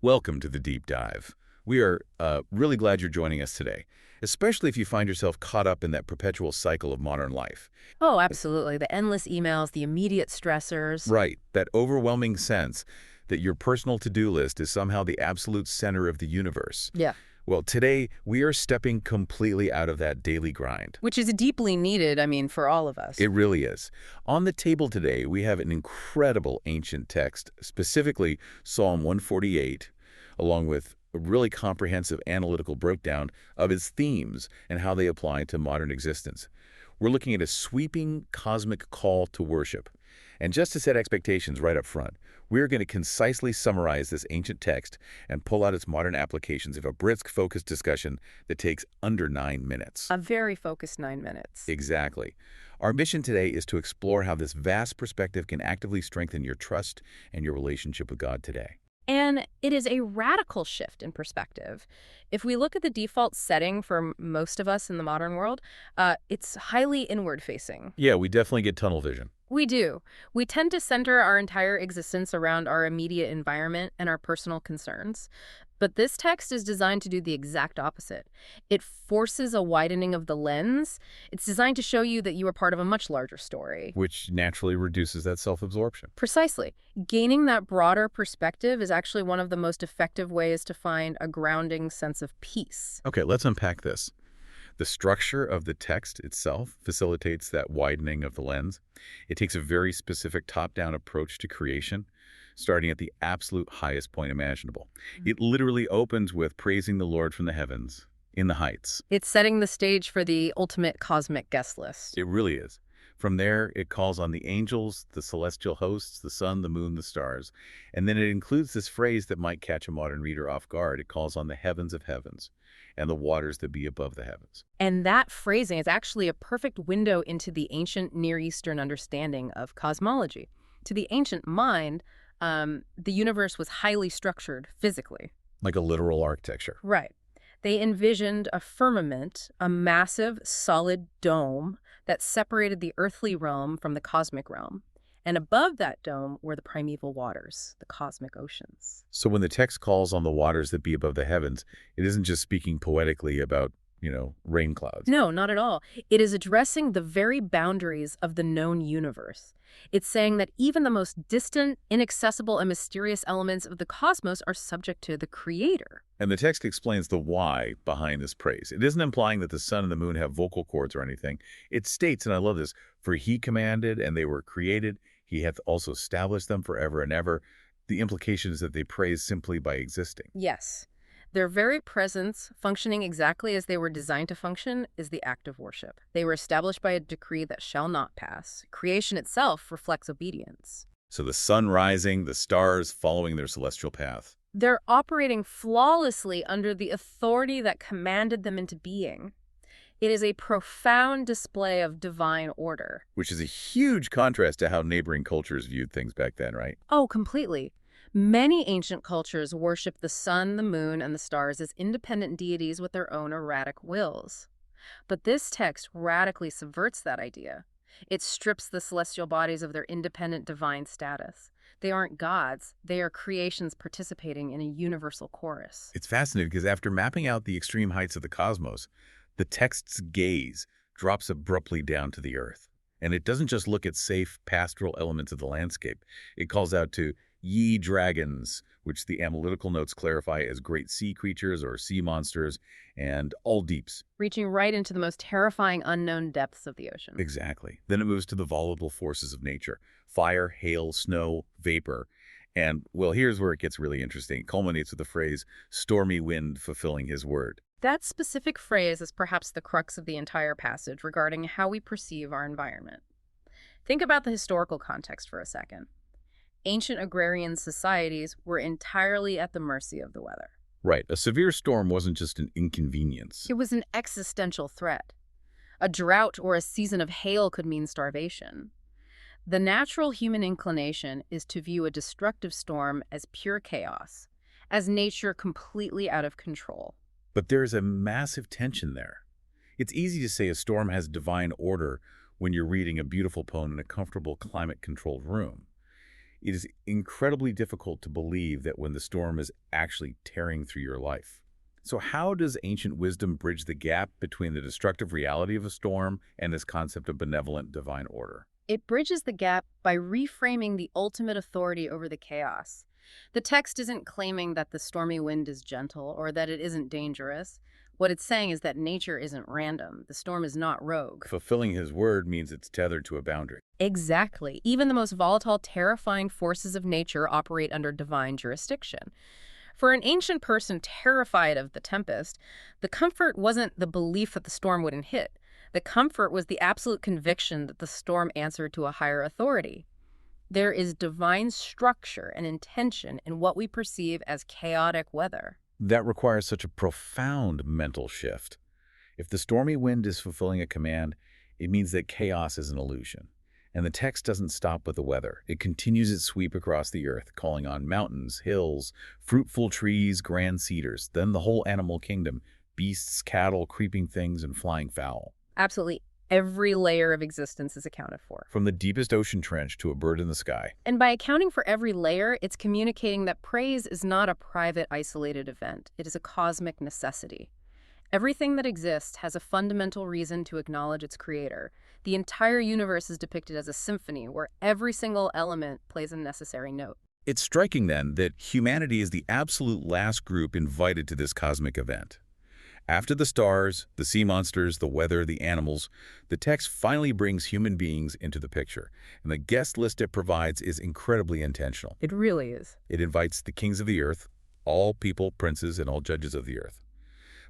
Welcome to the Deep Dive. We are really glad you're joining us today, especially if you find yourself caught up in that perpetual cycle of modern life. Oh, absolutely. The endless emails, the immediate stressors. Right, that overwhelming sense that your personal to-do list is somehow the absolute center of the universe. Yeah. Well, today we are stepping completely out of that daily grind. Which is deeply needed, for all of us. It really is. On the table today, we have an incredible ancient text, specifically Psalm 148, along with a really comprehensive analytical breakdown of its themes and how they apply to modern existence. We're looking at a sweeping cosmic call to worship. And just to set expectations right up front, we're going to concisely summarize this ancient text and pull out its modern applications of a brisk, focused discussion that takes under 9 minutes. A very focused 9 minutes. Exactly. Our mission today is to explore how this vast perspective can actively strengthen your trust and your relationship with God today. And it is a radical shift in perspective. If we look at the default setting for most of us in the modern world, it's highly inward-facing. Yeah, we definitely get tunnel vision. We do. We tend to center our entire existence around our immediate environment and our personal concerns. But this text is designed to do the exact opposite. It forces a widening of the lens. It's designed to show you that you are part of a much larger story. Which naturally reduces that self-absorption. Precisely. Gaining that broader perspective is actually one of the most effective ways to find a grounding sense of peace. Okay, let's unpack this. The structure of the text itself facilitates that widening of the lens. It takes a very specific top-down approach to creation, starting at the absolute highest point imaginable. It literally opens with praising the Lord from the heavens, in the heights. It's setting the stage for the ultimate cosmic guest list. It really is. From there, it calls on the angels, the celestial hosts, the sun, the moon, the stars. And then it includes this phrase that might catch a modern reader off guard. It calls on the heavens of heavens and the waters that be above the heavens. And that phrasing is actually a perfect window into the ancient Near Eastern understanding of cosmology. To the ancient mind, the universe was highly structured physically. Like a literal architecture. Right. They envisioned a firmament, a massive, solid dome that separated the earthly realm from the cosmic realm. And above that dome were the primeval waters, the cosmic oceans. So when the text calls on the waters that be above the heavens, it isn't just speaking poetically about, rain clouds. No, not at all. It is addressing the very boundaries of the known universe. It's saying that even the most distant, inaccessible, and mysterious elements of the cosmos are subject to the Creator. And the text explains the why behind this praise. It isn't implying that the sun and the moon have vocal cords or anything. It states, and I love this, for he commanded and they were created. He hath also established them forever and ever. The implication is that they praise simply by existing. Yes. Their very presence, functioning exactly as they were designed to function, is the act of worship. They were established by a decree that shall not pass. Creation itself reflects obedience. So the sun rising, the stars following their celestial path. They're operating flawlessly under the authority that commanded them into being. It is a profound display of divine order. Which is a huge contrast to how neighboring cultures viewed things back then, right? Oh, completely. Many ancient cultures worship the sun, the moon, and the stars as independent deities with their own erratic wills. But this text radically subverts that idea. It strips the celestial bodies of their independent divine status. They aren't gods. They are creations participating in a universal chorus. It's fascinating because after mapping out the extreme heights of the cosmos, the text's gaze drops abruptly down to the earth. And it doesn't just look at safe pastoral elements of the landscape. It calls out to ye dragons, which the analytical notes clarify as great sea creatures or sea monsters, and all deeps. Reaching right into the most terrifying unknown depths of the ocean. Exactly. Then it moves to the volatile forces of nature. Fire, hail, snow, vapor. And, well, here's where it gets really interesting. It culminates with the phrase, stormy wind fulfilling his word. That specific phrase is perhaps the crux of the entire passage regarding how we perceive our environment. Think about the historical context for a second. Ancient agrarian societies were entirely at the mercy of the weather. Right. A severe storm wasn't just an inconvenience. It was an existential threat. A drought or a season of hail could mean starvation. The natural human inclination is to view a destructive storm as pure chaos, as nature completely out of control. But there's a massive tension there. It's easy to say a storm has divine order when you're reading a beautiful poem in a comfortable, climate-controlled room. It is incredibly difficult to believe that when the storm is actually tearing through your life. So how does ancient wisdom bridge the gap between the destructive reality of a storm and this concept of benevolent divine order? It bridges the gap by reframing the ultimate authority over the chaos. The text isn't claiming that the stormy wind is gentle or that it isn't dangerous. What it's saying is that nature isn't random. The storm is not rogue. Fulfilling his word means it's tethered to a boundary. Exactly. Even the most volatile, terrifying forces of nature operate under divine jurisdiction. For an ancient person terrified of the tempest, the comfort wasn't the belief that the storm wouldn't hit. The comfort was the absolute conviction that the storm answered to a higher authority. There is divine structure and intention in what we perceive as chaotic weather. That requires such a profound mental shift. If the stormy wind is fulfilling a command, it means that chaos is an illusion. And the text doesn't stop with the weather. It continues its sweep across the earth, calling on mountains, hills, fruitful trees, grand cedars, then the whole animal kingdom, beasts, cattle, creeping things, and flying fowl. Absolutely every layer of existence is accounted for. From the deepest ocean trench to a bird in the sky. And by accounting for every layer, it's communicating that praise is not a private, isolated event. It is a cosmic necessity. Everything that exists has a fundamental reason to acknowledge its creator. The entire universe is depicted as a symphony where every single element plays a necessary note. It's striking, then, that humanity is the absolute last group invited to this cosmic event. After the stars, the sea monsters, the weather, the animals, the text finally brings human beings into the picture, and the guest list it provides is incredibly intentional. It really is. It invites the kings of the earth, all people, princes, and all judges of the earth.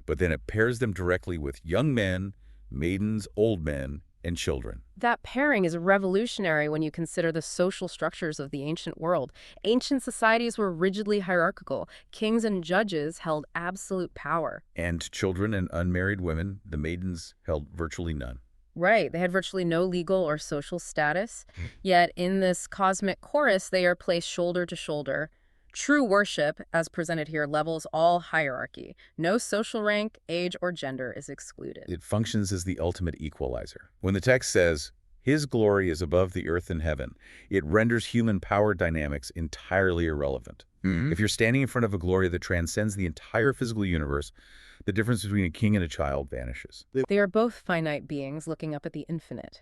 But then it pairs them directly with young men, maidens, old men, and children. That pairing is revolutionary when you consider the social structures of the ancient world. Ancient societies were rigidly hierarchical. Kings and judges held absolute power. And children and unmarried women, the maidens, held virtually none. Right, they had virtually no legal or social status. Yet in this cosmic chorus, they are placed shoulder to shoulder. True worship, as presented here, levels all hierarchy. No social rank, age, or gender is excluded. It functions as the ultimate equalizer. When the text says, "His glory is above the earth and heaven," it renders human power dynamics entirely irrelevant. If you're standing in front of a glory that transcends the entire physical universe, the difference between a king and a child vanishes. They are both finite beings looking up at the infinite.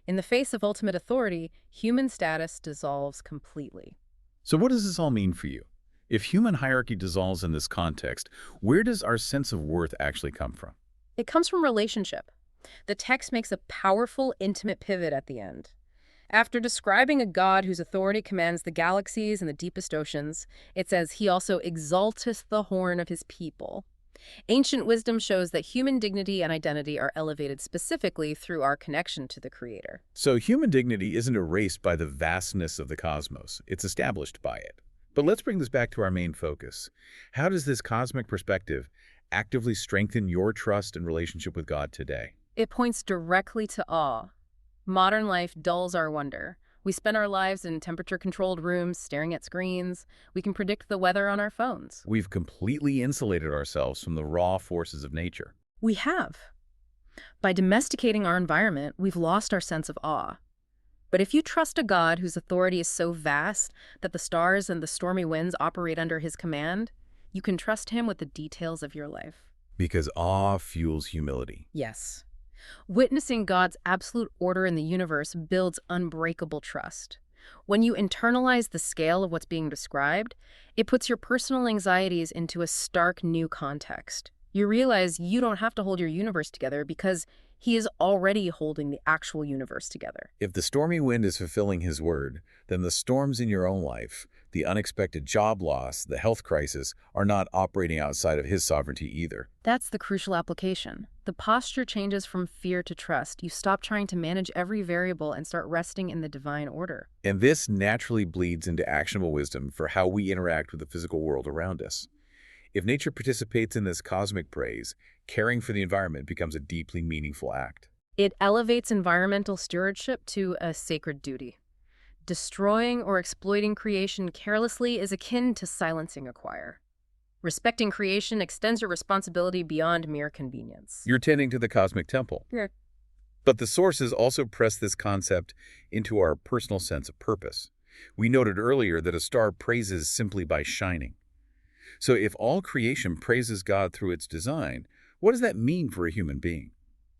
In the face of ultimate authority, human status dissolves completely. So what does this all mean for you? If human hierarchy dissolves in this context, where does our sense of worth actually come from? It comes from relationship. The text makes a powerful, intimate pivot at the end. After describing a God whose authority commands the galaxies and the deepest oceans, it says, "He also exalteth the horn of his people." Ancient wisdom shows that human dignity and identity are elevated specifically through our connection to the Creator. So human dignity isn't erased by the vastness of the cosmos. It's established by it. But let's bring this back to our main focus. How does this cosmic perspective actively strengthen your trust and relationship with God today? It points directly to awe. Modern life dulls our wonder. We spend our lives in temperature-controlled rooms, staring at screens. We can predict the weather on our phones. We've completely insulated ourselves from the raw forces of nature. We have. By domesticating our environment, we've lost our sense of awe. But if you trust a God whose authority is so vast that the stars and the stormy winds operate under his command, you can trust him with the details of your life. Because awe fuels humility. Yes. Witnessing God's absolute order in the universe builds unbreakable trust. When you internalize the scale of what's being described, it puts your personal anxieties into a stark new context. You realize you don't have to hold your universe together because he is already holding the actual universe together. If the stormy wind is fulfilling his word, then the storms in your own life, the unexpected job loss, the health crisis, are not operating outside of his sovereignty either. That's the crucial application. The posture changes from fear to trust. You stop trying to manage every variable and start resting in the divine order. And this naturally bleeds into actionable wisdom for how we interact with the physical world around us. If nature participates in this cosmic praise, caring for the environment becomes a deeply meaningful act. It elevates environmental stewardship to a sacred duty. Destroying or exploiting creation carelessly is akin to silencing a choir. Respecting creation extends your responsibility beyond mere convenience. You're tending to the cosmic temple. Yeah. But the sources also press this concept into our personal sense of purpose. We noted earlier that a star praises simply by shining. So if all creation praises God through its design, what does that mean for a human being?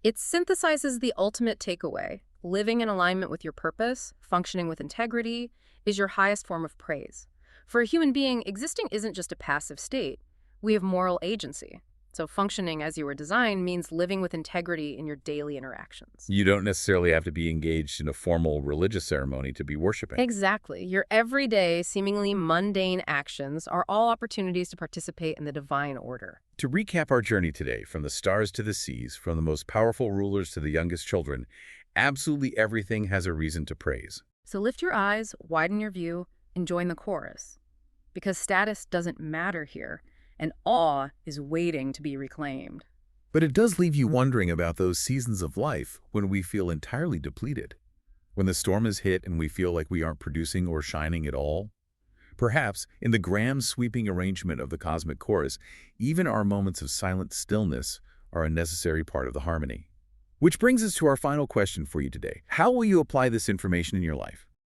It synthesizes the ultimate takeaway. Living in alignment with your purpose, functioning with integrity, is your highest form of praise. For a human being, existing isn't just a passive state. We have moral agency. So functioning as you were designed means living with integrity in your daily interactions. You don't necessarily have to be engaged in a formal religious ceremony to be worshiping. Exactly. Your everyday, seemingly mundane actions are all opportunities to participate in the divine order. To recap our journey today, from the stars to the seas, from the most powerful rulers to the youngest children, absolutely everything has a reason to praise. So lift your eyes, widen your view, and join the chorus. Because status doesn't matter here, and awe is waiting to be reclaimed. But it does leave you wondering about those seasons of life when we feel entirely depleted. When the storm has hit and we feel like we aren't producing or shining at all. Perhaps, in the grand sweeping arrangement of the cosmic chorus, even our moments of silent stillness are a necessary part of the harmony. Which brings us to our final question for you today. How will you apply this information in your life?